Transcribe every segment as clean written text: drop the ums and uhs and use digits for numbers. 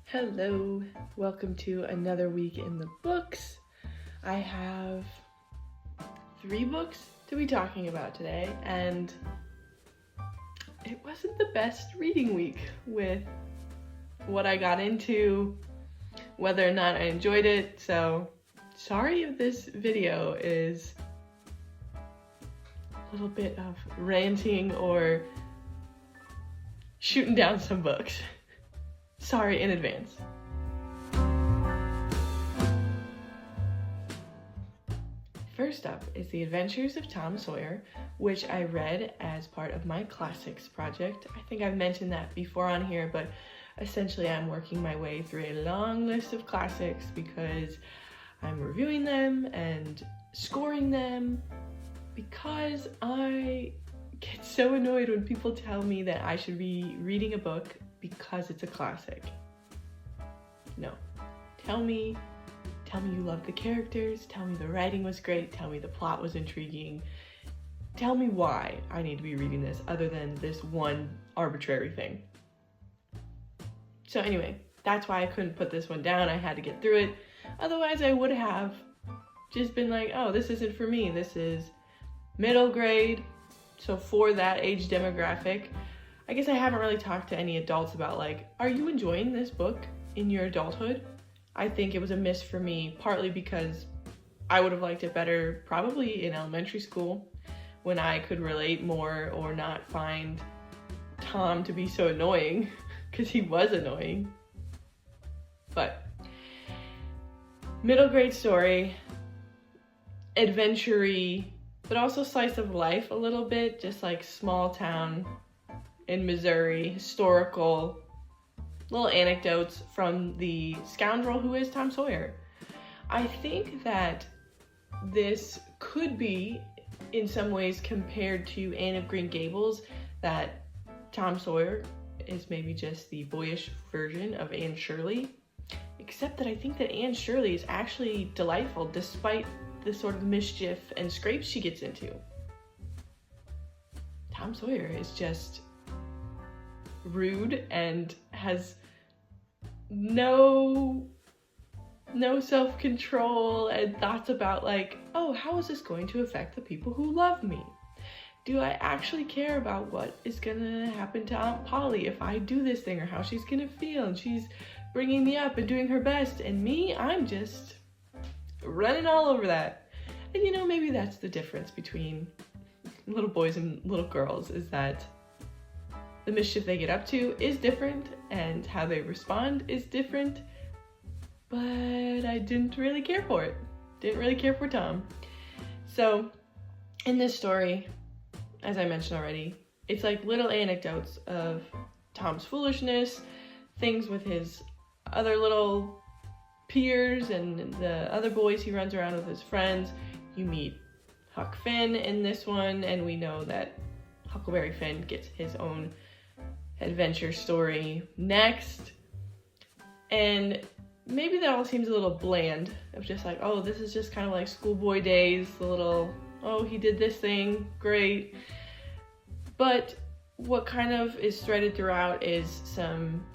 Hello, welcome to another week in the books. I have 3 books to be talking about today, and it wasn't the best reading week with what I got into, whether or not I enjoyed it, so sorry if this video is a little bit of ranting or shooting down some books. Sorry in advance. First up is The Adventures of Tom Sawyer, which I read as part of my classics project. I think I've mentioned that before on here, but essentially I'm working my way through a long list of classics because I'm reviewing them and scoring them because I get so annoyed when people tell me that I should be reading a book because it's a classic. No. Tell me you love the characters, tell me the writing was great, tell me the plot was intriguing. Tell me why I need to be reading this other than this one arbitrary thing. So anyway, that's why I couldn't put this one down. I had to get through it. Otherwise I would have just been like, oh, this isn't for me. This is middle grade. So for that age demographic, I guess I haven't really talked to any adults about like, are you enjoying this book in your adulthood? I think it was a miss for me, partly because I would have liked it better probably in elementary school when I could relate more or not find Tom to be so annoying, because he was annoying. But middle grade story, adventure-y, but also slice of life a little bit, just like small town in Missouri, historical, little anecdotes from the scoundrel who is Tom Sawyer. I think that this could be, in some ways, compared to Anne of Green Gables, that Tom Sawyer is maybe just the boyish version of Anne Shirley, except that I think that Anne Shirley is actually delightful despite the sort of mischief and scrapes she gets into. Tom Sawyer is just rude and has no self-control and thoughts about like, oh, how is this going to affect the people who love me? Do I actually care about what is gonna happen to Aunt Polly if I do this thing, or how she's gonna feel? And she's bringing me up and doing her best, and me, I'm just running all over that. And you know, maybe that's the difference between little boys and little girls, is that the mischief they get up to is different and how they respond is different, but I didn't really care for it. Didn't really care for Tom. So in this story, as I mentioned already, it's like little anecdotes of Tom's foolishness, things with his other little peers and the other boys he runs around with his friends. You meet Huck Finn in this one, and we know that Huckleberry Finn gets his own adventure story next. And maybe that all seems a little bland, of just like, oh, this is just kind of like schoolboy days, the little, oh, he did this thing, great. But what kind of is threaded throughout is some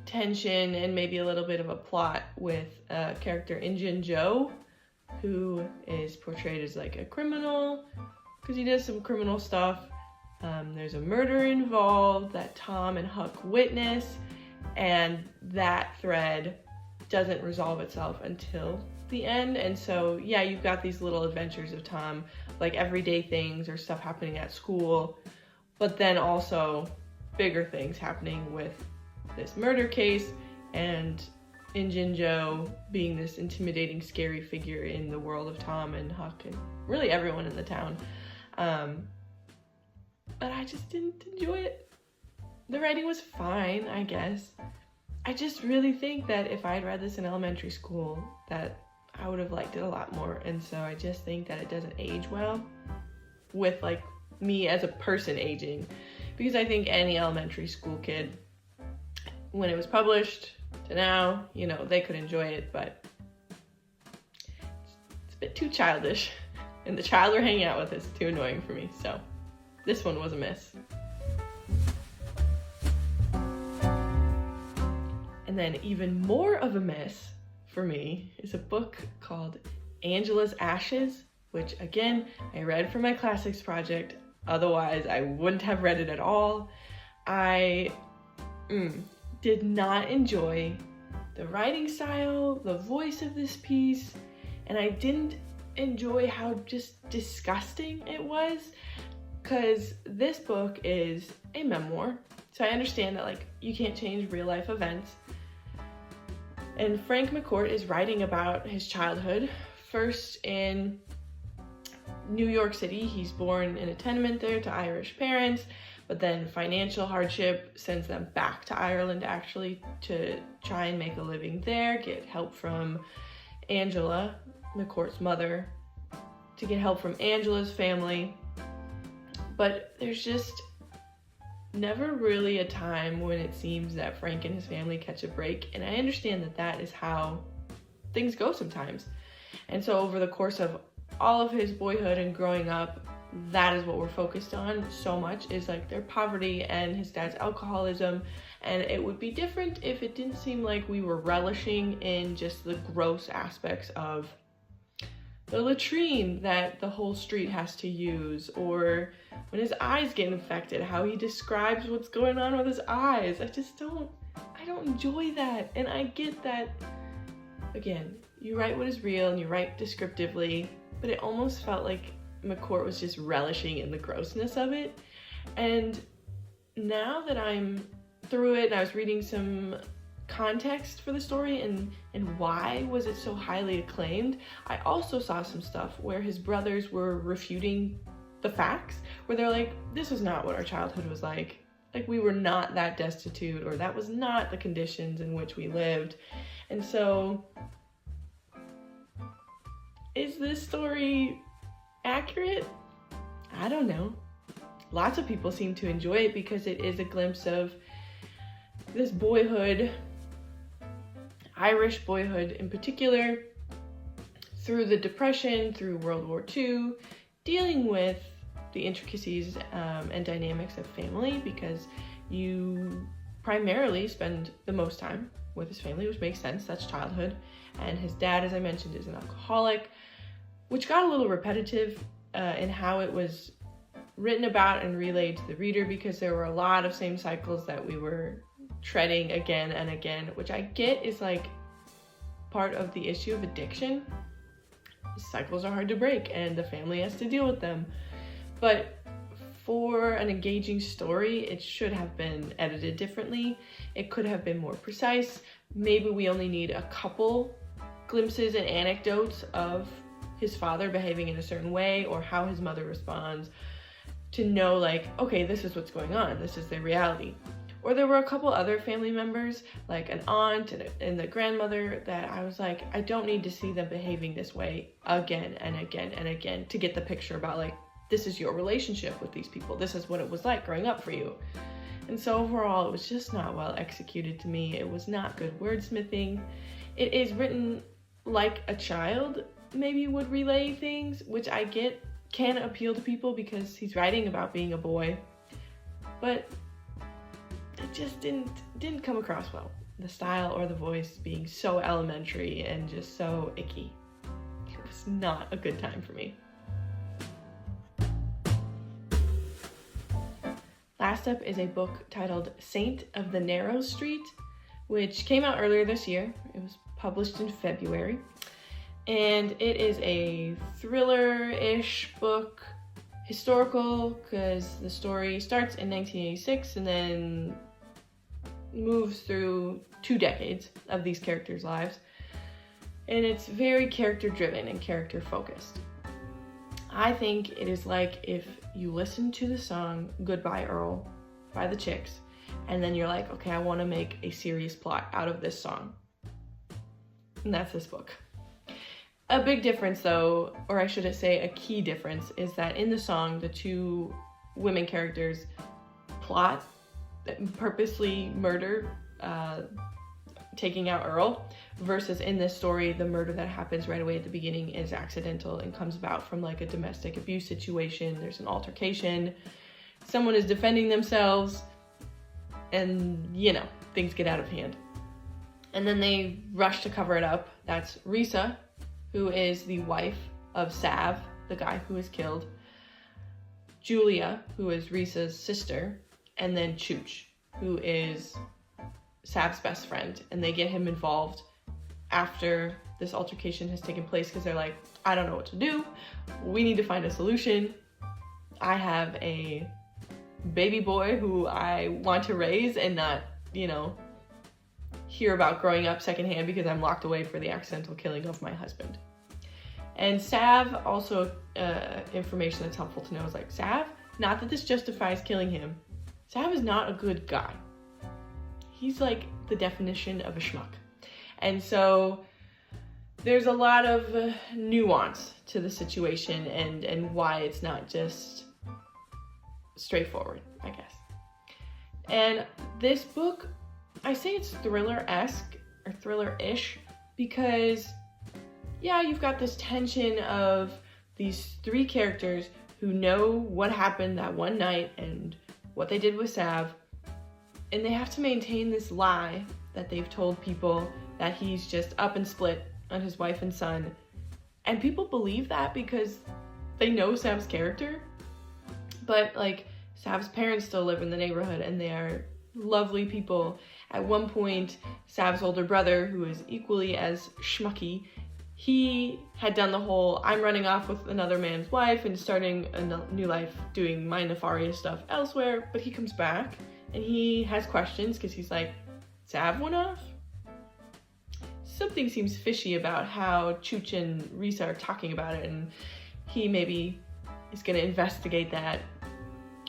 tension and maybe a little bit of a plot with character Injun Joe, who is portrayed as like a criminal because he does some criminal stuff. There's a murder involved that Tom and Huck witness, and that thread doesn't resolve itself until the end. And so yeah, you've got these little adventures of Tom, like everyday things or stuff happening at school, but then also bigger things happening with this murder case, and Injun Joe being this intimidating, scary figure in the world of Tom and Huck and really everyone in the town. But I just didn't enjoy it. The writing was fine, I guess. I just really think that if I had read this in elementary school, that I would have liked it a lot more. And so I just think that it doesn't age well with like me as a person aging, because I think any elementary school kid, when it was published to now, you know, they could enjoy it, but it's a bit too childish, and the child we're hanging out with is too annoying for me. So this one was a miss. And then even more of a mess for me is a book called Angela's Ashes, which again, I read for my classics project. Otherwise, I wouldn't have read it at all. I did not enjoy the writing style, the voice of this piece, and I didn't enjoy how just disgusting it was, because this book is a memoir. So I understand that like you can't change real life events. And Frank McCourt is writing about his childhood, first in New York City. He's born in a tenement there to Irish parents, but then financial hardship sends them back to Ireland actually to try and make a living there, get help from Angela, McCourt's mother, to get help from Angela's family. But there's just never really a time when it seems that Frank and his family catch a break, and I understand that that is how things go sometimes. And so over the course of all of his boyhood and growing up, that is what we're focused on so much, is like their poverty and his dad's alcoholism. And it would be different if it didn't seem like we were relishing in just the gross aspects of the latrine that the whole street has to use, or when his eyes get infected, how he describes what's going on with his eyes. I don't enjoy that. And I get that, again, you write what is real and you write descriptively, but it almost felt like McCourt was just relishing in the grossness of it. And now that I'm through it and I was reading some context for the story and why was it so highly acclaimed, I also saw some stuff where his brothers were refuting the facts, where they're like, this is not what our childhood was like we were not that destitute, or that was not the conditions in which we lived. And so is this story accurate? I don't know. Lots of people seem to enjoy it because it is a glimpse of this boyhood, Irish boyhood in particular, through the Depression, through World War II, dealing with the intricacies and dynamics of family, because you primarily spend the most time with his family, which makes sense, that's childhood. And his dad, as I mentioned, is an alcoholic, which got a little repetitive in how it was written about and relayed to the reader, because there were a lot of same cycles that we were treading again and again, which I get is like part of the issue of addiction. Cycles are hard to break and the family has to deal with them. But for an engaging story, it should have been edited differently. It could have been more precise. Maybe we only need a couple glimpses and anecdotes of his father behaving in a certain way, or how his mother responds, to know like, okay, this is what's going on, this is their reality. Or there were a couple other family members, like an aunt and the grandmother, that I was like, I don't need to see them behaving this way again and again and again to get the picture about like, this is your relationship with these people, this is what it was like growing up for you. And so overall, it was just not well executed to me. It was not good wordsmithing. It is written like a child maybe would relay things, which I get can appeal to people because he's writing about being a boy, but it just didn't come across well. The style or the voice being so elementary and just so icky. It was not a good time for me. Last up is a book titled Saint of the Narrow Street, which came out earlier this year. It was published in February. And it is a thriller-ish book, historical, because the story starts in 1986 and then moves through 2 decades of these characters' lives. And it's very character-driven and character-focused. I think it is like if you listen to the song Goodbye Earl by the Chicks, and then you're like, okay, I want to make a serious plot out of this song. And that's this book. A big difference though, or I should say a key difference, is that in the song, the 2 women characters plot, purposely murder, taking out Earl, versus in this story, the murder that happens right away at the beginning is accidental and comes about from like a domestic abuse situation. There's an altercation, someone is defending themselves, and things get out of hand. And then they rush to cover it up. That's Risa, who is the wife of Sav, the guy who was killed, Julia, who is Risa's sister, and then Chooch, who is Sav's best friend. And they get him involved after this altercation has taken place because they're like, I don't know what to do. We need to find a solution. I have a baby boy who I want to raise and not, hear about growing up secondhand because I'm locked away for the accidental killing of my husband. And Sav, also information that's helpful to know is like, Sav, not that this justifies killing him, Sav is not a good guy. He's like the definition of a schmuck. And so there's a lot of nuance to the situation and why it's not just straightforward, I guess. And this book, I say it's thriller-esque or thriller-ish because, yeah, you've got this tension of these three characters who know what happened that one night and what they did with Sav, and they have to maintain this lie that they've told people that he's just up and split on his wife and son. And people believe that because they know Sav's character. But like, Sav's parents still live in the neighborhood and they are lovely people. At one point, Sav's older brother, who is equally as schmucky, he had done the whole, I'm running off with another man's wife and starting a new life doing my nefarious stuff elsewhere. But he comes back and he has questions because he's like, Sav went off? Something seems fishy about how Chooch and Risa are talking about it, and he maybe is going to investigate that.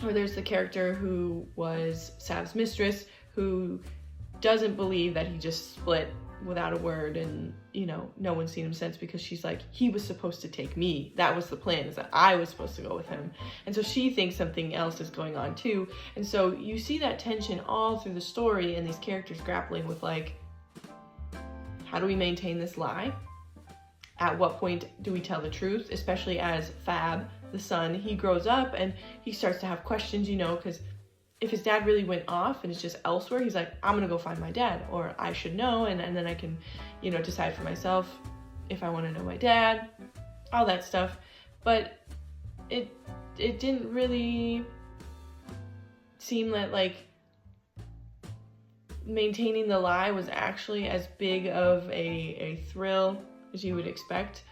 Or there's the character who was Sav's mistress who doesn't believe that he just split without a word, and no one's seen him since because she's like, he was supposed to take me. That was the plan, is that I was supposed to go with him. And so she thinks something else is going on too. And so you see that tension all through the story and these characters grappling with like, how do we maintain this lie? At what point do we tell the truth? Especially as Fab, the son, he grows up and he starts to have questions, because if his dad really went off and it's just elsewhere, he's like, I'm gonna go find my dad, or I should know, and then I can, decide for myself if I want to know my dad, all that stuff. But it didn't really seem that like maintaining the lie was actually as big of a thrill as you would expect.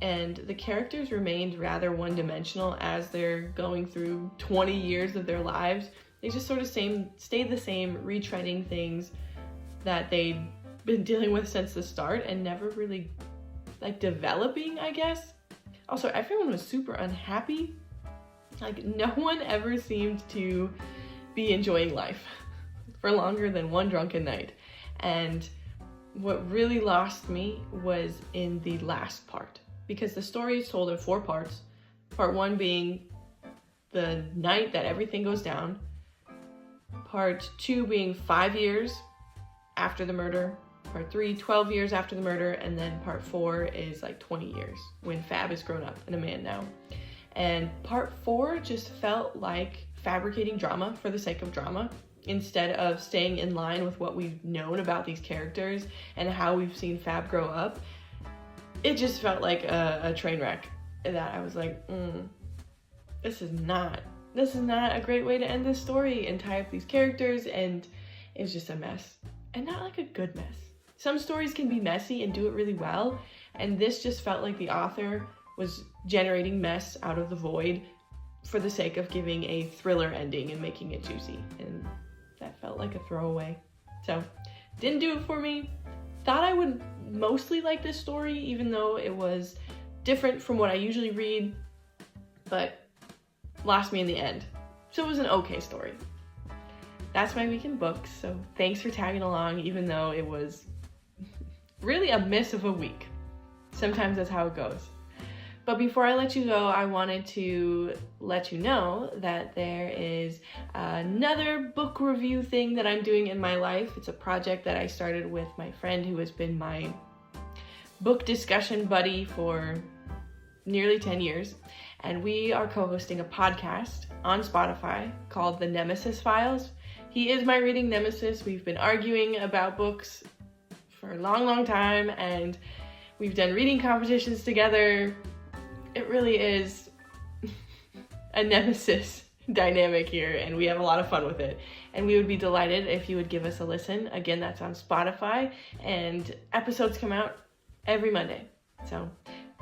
And the characters remained rather one-dimensional as they're going through 20 years of their lives. They just sort of stayed the same, retreading things that they'd been dealing with since the start and never really like developing, I guess. Also, everyone was super unhappy. Like, no one ever seemed to be enjoying life for longer than one drunken night. And what really lost me was in the last part, because the story is told in 4 parts. Part 1 being the night that everything goes down. Part 2 being 5 years after the murder. Part 3, 12 years after the murder. And then part 4 is like 20 years when Fab is grown up and a man now. And part 4 just felt like fabricating drama for the sake of drama, instead of staying in line with what we've known about these characters and how we've seen Fab grow up. It just felt like a train wreck that I was like, this is not a great way to end this story and tie up these characters, and it's just a mess. And not like a good mess. Some stories can be messy and do it really well, and this just felt like the author was generating mess out of the void for the sake of giving a thriller ending and making it juicy, and that felt like a throwaway. So, didn't do it for me. Thought I would mostly like this story, even though it was different from what I usually read, but lost me in the end. So it was an okay story. That's my week in books, so thanks for tagging along, even though it was really a miss of a week. Sometimes that's how it goes. But before I let you go, I wanted to let you know that there is another book review thing that I'm doing in my life. It's a project that I started with my friend who has been my book discussion buddy for nearly 10 years. And we are co-hosting a podcast on Spotify called The Nemesis Files. He is my reading nemesis. We've been arguing about books for a long, long time, and we've done reading competitions together. It really is a nemesis dynamic here, and we have a lot of fun with it. And we would be delighted if you would give us a listen. Again, that's on Spotify, and episodes come out every Monday. So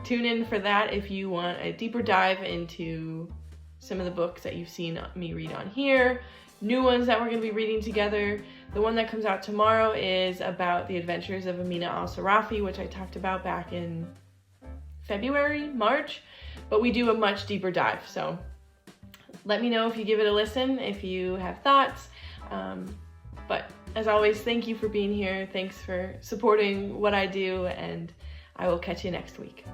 tune in for that if you want a deeper dive into some of the books that you've seen me read on here, new ones that we're going to be reading together. The one that comes out tomorrow is about the adventures of Amina al-Sarafi, which I talked about back in February, March, but we do a much deeper dive. So let me know if you give it a listen, if you have thoughts. But as always, thank you for being here. Thanks for supporting what I do, and I will catch you next week.